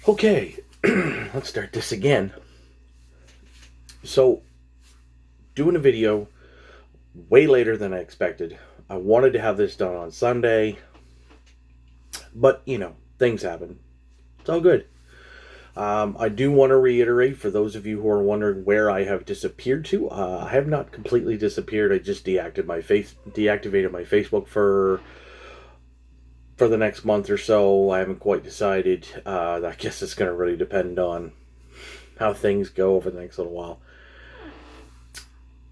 Okay, let's start this again. So, doing a video way later than I expected. I wanted to have this done on Sunday, but things happen. It's all good. I do want to reiterate for those of you who are wondering where I have disappeared to. I have not completely disappeared. I just deactivated my Facebook for the next month or so. I haven't quite decided. I guess it's going to really depend on how things go over the next little while.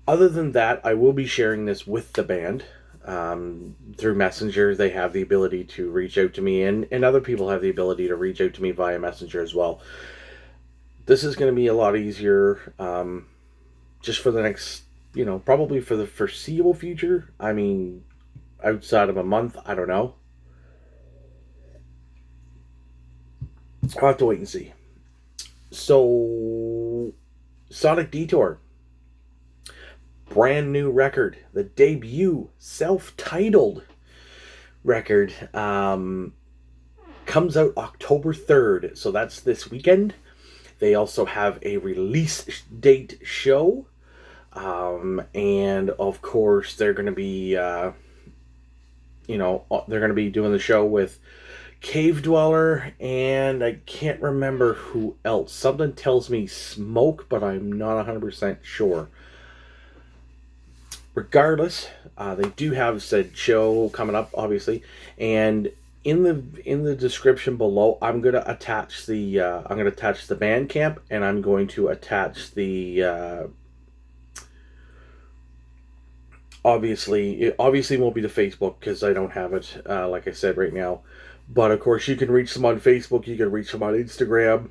Other than that, I will be sharing this with the band through Messenger. They have the ability to reach out to me, and other people have the ability to reach out to me via Messenger as well. This is going to be a lot easier just for the next, probably for the foreseeable future. I mean, outside of a month, I don't know. I'll have to wait and see. So, Sonic Detour. Brand new record. The debut self-titled record comes out October 3rd. So that's this weekend. They also have a release date show. And of course, they're going to be, they're going to be doing the show with Cave Dweller, and I can't remember who else. Something tells me Smoke, but I'm not 100% sure. Regardless, they do have said show coming up, obviously, and in the description below, I'm gonna attach the Bandcamp, and I'm going to attach the obviously it won't be the Facebook because I don't have it like I said right now. But of course, you can reach them on Facebook, you can reach them on Instagram,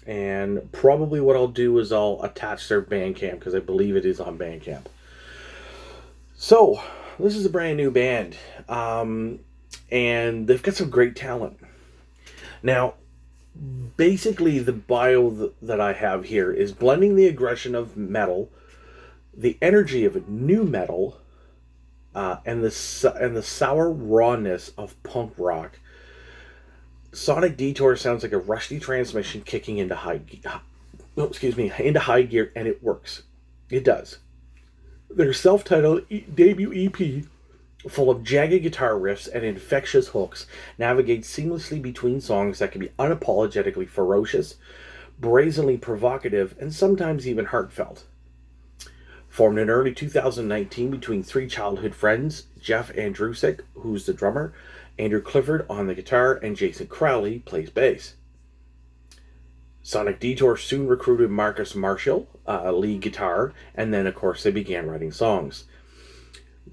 and probably what I'll do is I'll attach their Bandcamp because I believe it is on Bandcamp. So, this is a brand new band, and they've got some great talent. Now, basically the bio that I have here is blending the aggression of metal, the energy of new metal, and the sour rawness of punk rock. Sonic Detour sounds like a rusty transmission kicking into high gear, and it works. It does. Their self-titled debut EP, full of jagged guitar riffs and infectious hooks, navigates seamlessly between songs that can be unapologetically ferocious, brazenly provocative, and sometimes even heartfelt. Formed in early 2019 between three childhood friends, Jeff Andrusik, who's the drummer, Andrew Clifford on the guitar, and Jason Crowley plays bass. Sonic Detour soon recruited Marcus Marshall, lead guitar, and then of course they began writing songs.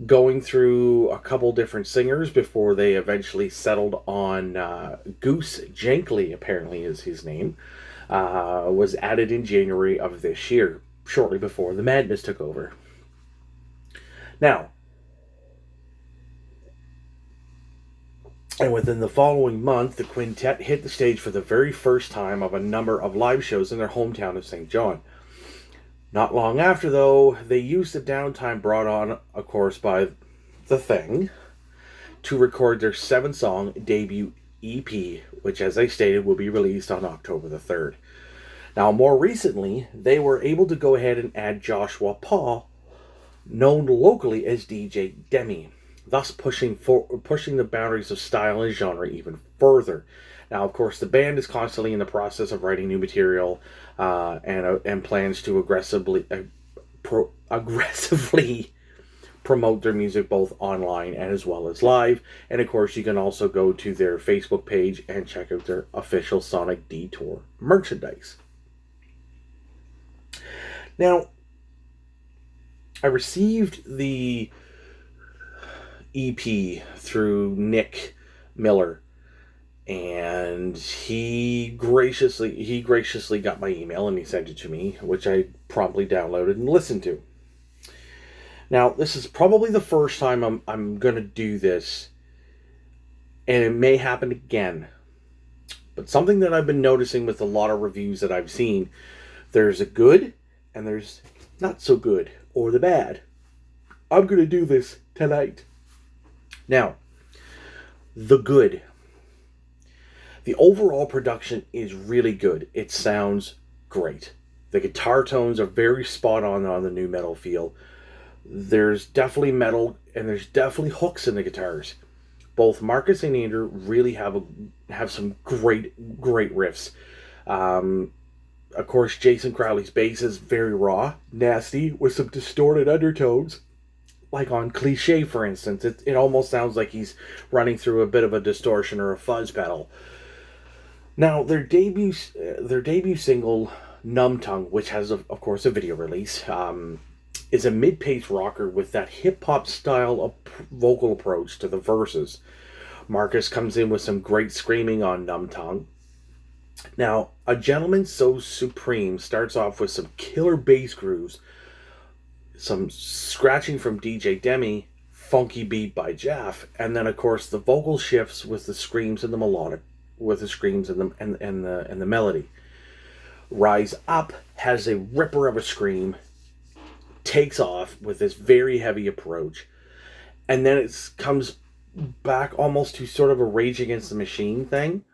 Going through a couple different singers before they eventually settled on Goose Jankley, apparently is his name, was added in January of this year, shortly before the madness took over. Now, and within the following month, the quintet hit the stage for the very first time of a number of live shows in their hometown of St. John. Not long after, though, they used the downtime brought on, of course, by The Thing to record their 7-song debut EP, which, as I stated, will be released on October the 3rd. Now, more recently, they were able to go ahead and add Joshua Paul, known locally as DJ Demi, thus pushing the boundaries of style and genre even further. Now, of course, the band is constantly in the process of writing new material and plans to aggressively promote their music both online and as well as live. And of course, you can also go to their Facebook page and check out their official Sonic Detour merchandise. Now, I received the EP through Nick Miller, and he graciously got my email and he sent it to me, which I promptly downloaded and listened to. Now, this is probably the first time I'm going to do this, and it may happen again. But something that I've been noticing with a lot of reviews that I've seen, there's a good and there's not so good, or the bad. I'm going to do this tonight. Now, the good. The overall production is really good. It sounds great. The guitar tones are very spot on the new metal feel. There's definitely metal and there's definitely hooks in the guitars. Both Marcus and Andrew really have some great riffs. Um, of course, Jason Crowley's bass is very raw, nasty, with some distorted undertones. Like on Cliche, for instance, it almost sounds like he's running through a bit of a distortion or a fuzz pedal. Now, their debut single, Numb Tongue, which has, of course, a video release, is a mid-paced rocker with that hip-hop style of vocal approach to the verses. Marcus comes in with some great screaming on Numb Tongue. Now, A Gentleman So Supreme starts off with some killer bass grooves, some scratching from DJ Demi, funky beat by Jeff, and then of course the vocal shifts with the screams and the melodic, with the screams and the melody. Rise Up has a ripper of a scream, takes off with this very heavy approach, and then it comes back almost to sort of a Rage Against the Machine thing,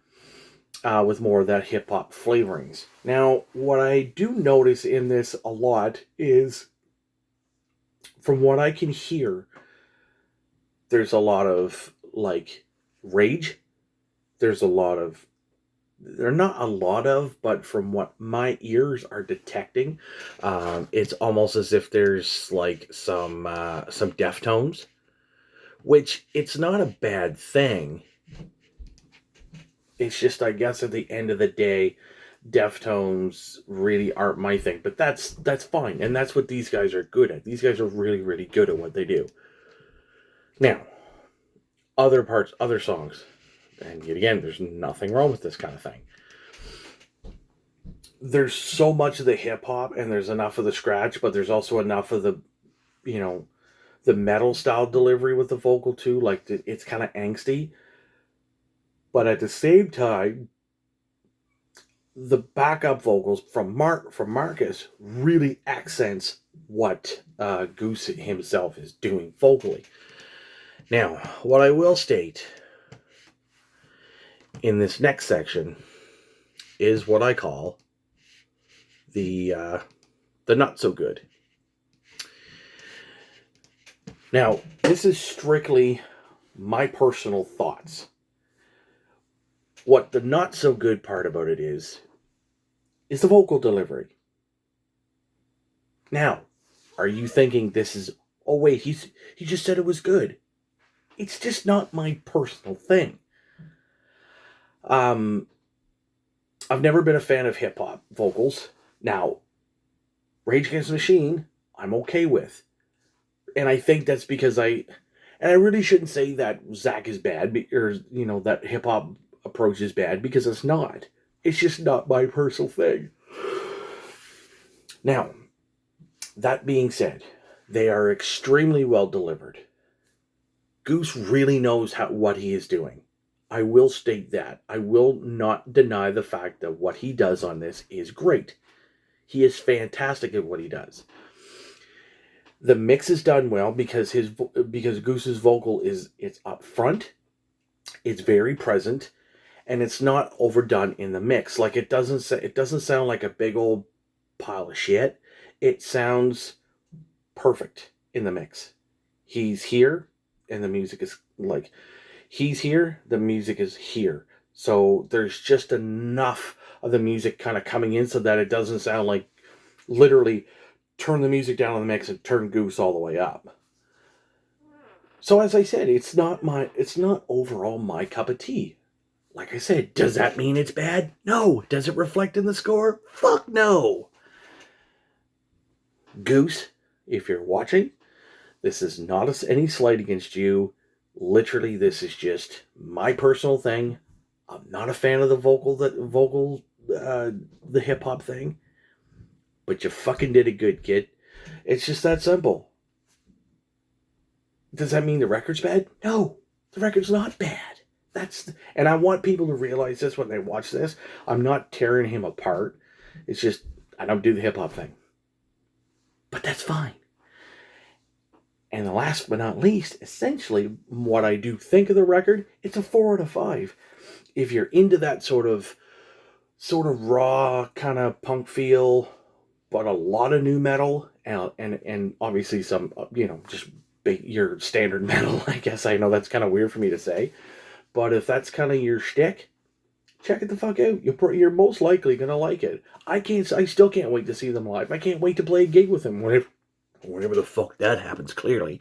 with more of that hip hop flavorings. Now, what I do notice in this a lot is, from what I can hear, there's a lot of like rage. There's a lot of, they're not a lot of, but from what my ears are detecting, it's almost as if there's like some Deftones, which it's not a bad thing. It's just, I guess, at the end of the day, Deftones really aren't my thing, but that's fine, and that's what these guys are good at. These guys are really good at what they do. Now, other songs, and yet again, there's nothing wrong with this kind of thing. There's so much of the hip hop, and there's enough of the scratch, but there's also enough of the, the metal style delivery with the vocal too. Like, it's kind of angsty, but at the same time, the backup vocals from Marcus really accents what Goose himself is doing vocally. Now, what I will state in this next section is what I call the not so good. Now, this is strictly my personal thoughts. What the not so good part about it is the vocal delivery. Now, are you thinking this is, oh wait, he just said it was good. It's just not my personal thing. I've never been a fan of hip hop vocals. Now, Rage Against the Machine, I'm okay with. And I think that's because I really shouldn't say that Zach is bad, or, that hip hop approach is bad, because it's not. It's just not my personal thing. Now, that being said, they are extremely well delivered. Goose really knows what he is doing. I will state that. I will not deny the fact that what he does on this is great. He is fantastic at what he does. The mix is done well because Goose's vocal it's up front, it's very present, and it's not overdone in the mix. Like, it doesn't sound like a big old pile of shit. It sounds perfect in the mix. He's here, and the music is like, he's here, the music is here. So there's just enough of the music kind of coming in so that it doesn't sound like literally turn the music down on the mix and turn Goose all the way up. So as I said, it's not overall my cup of tea. Like I said, does that mean it's bad? No. Does it reflect in the score? Fuck no. Goose, if you're watching, this is not any slight against you. Literally, this is just my personal thing. I'm not a fan of the the hip hop thing. But you fucking did it good, kid. It's just that simple. Does that mean the record's bad? No, the record's not bad. And I want people to realize this when they watch this. I'm not tearing him apart. It's just, I don't do the hip hop thing. But that's fine. And the last but not least, essentially, what I do think of the record, it's a 4 out of 5. If you're into that sort of raw kind of punk feel, but a lot of new metal and obviously some just your standard metal. I guess I know that's kind of weird for me to say, but if that's kind of your shtick, check it the fuck out. You're most likely gonna like it. I still can't wait to see them live. I can't wait to play a gig with them whenever the fuck that happens. Clearly,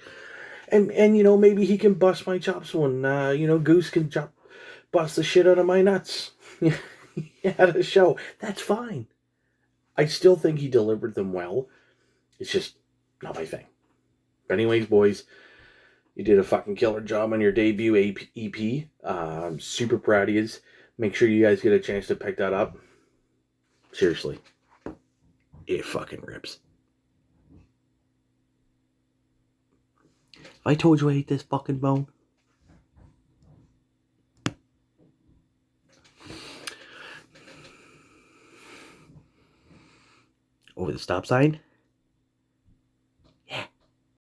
and maybe he can bust my chops when Goose can bust the shit out of my nuts at a show. That's fine. I still think he delivered them well. It's just not my thing. But anyways, boys, you did a fucking killer job on your debut EP. I'm super proud of you. Make sure you guys get a chance to pick that up. Seriously. It fucking rips. I told you I ate this fucking bone. Over the stop sign.